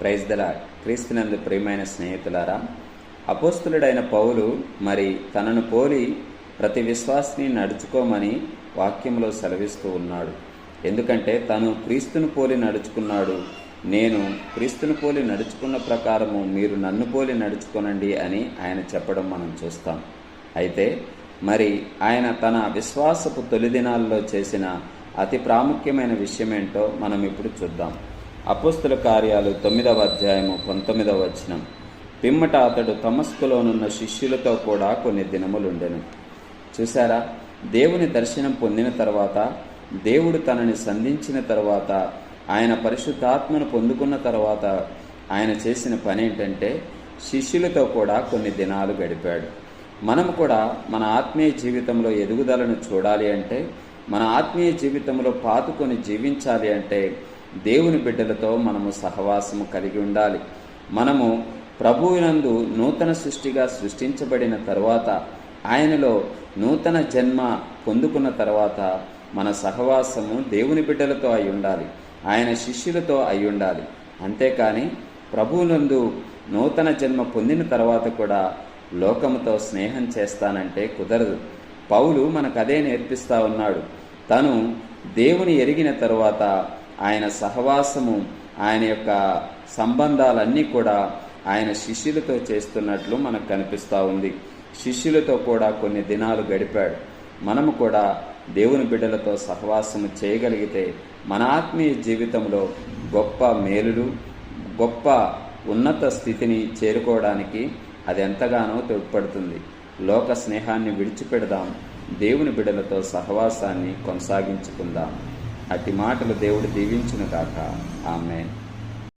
Praise the lord. క్రీస్తునందు ప్రియమైన స్నేహితులారా, అపోస్తులుడైన పౌలు మరి తనను పోలి ప్రతి విశ్వాసిని నడుచుకోమని వాక్యంలో సెలవిస్తూ ఉన్నాడు. ఎందుకంటే తను క్రీస్తును పోలి నడుచుకున్నాడు. నేను క్రీస్తును పోలి నడుచుకున్న ప్రకారము మీరు నన్ను పోలి నడుచుకోనండి అని ఆయన చెప్పడం మనం చూస్తాం. అయితే మరి ఆయన తన విశ్వాసపు తొలి దినాల్లో చేసిన అతి ప్రాముఖ్యమైన విషయం ఏంటో మనం ఇప్పుడు చూద్దాం. అపోస్తుల కార్యాలు 9వ అధ్యాయము 19వ వచనం. పిమ్మట అతడు దమస్కులోనున్న శిష్యులతో కూడా కొన్ని దినములుండెను. చూసారా, దేవుని దర్శనం పొందిన తర్వాత, దేవుడు తనని సంధించిన తర్వాత, ఆయన పరిశుద్ధాత్మను పొందుకున్న తర్వాత ఆయన చేసిన పని ఏంటంటే శిష్యులతో కూడా కొన్ని దినాలు గడిపాడు. మనం కూడా మన ఆత్మీయ జీవితంలో ఎదుగుదలను చూడాలి అంటే, మన ఆత్మీయ జీవితంలో పాతుకొని జీవించాలి అంటే దేవుని బిడ్డలతో మనము సహవాసము కలిగి ఉండాలి. మనము ప్రభువునందు నూతన సృష్టిగా సృష్టించబడిన తర్వాత, ఆయనలో నూతన జన్మ పొందుకున్న తర్వాత మన సహవాసము దేవుని బిడ్డలతో అయి ఉండాలి, ఆయన శిష్యులతో అయి ఉండాలి. అంతేకాని ప్రభువునందు నూతన జన్మ పొందిన తర్వాత కూడా లోకముతో స్నేహం చేస్తానంటే కుదరదు. పౌలు మనకు అదే నేర్పిస్తూ ఉన్నాడు. తను దేవుని ఎరిగిన తరువాత ఆయన సహవాసము, ఆయన యొక్క సంబంధాలన్నీ కూడా ఆయన శిష్యులతో చేస్తున్నట్లు మనకు కనిపిస్తూ ఉంది. శిష్యులతో కూడా కొన్ని దినాలు గడిపాడు. మనము కూడా దేవుని బిడ్డలతో సహవాసము చేయగలిగితే మన ఆత్మీయ జీవితంలో గొప్ప మేలులు, గొప్ప ఉన్నత స్థితిని చేరుకోవడానికి అది ఎంతగానో తోడ్పడుతుంది. లోక స్నేహాన్ని విడిచిపెడదాం, దేవుని బిడ్డలతో సహవాసాన్ని కొనసాగించుకుందాం. అట్టి మాటలు దేవుడు దీవించును గాక. ఆమేన్.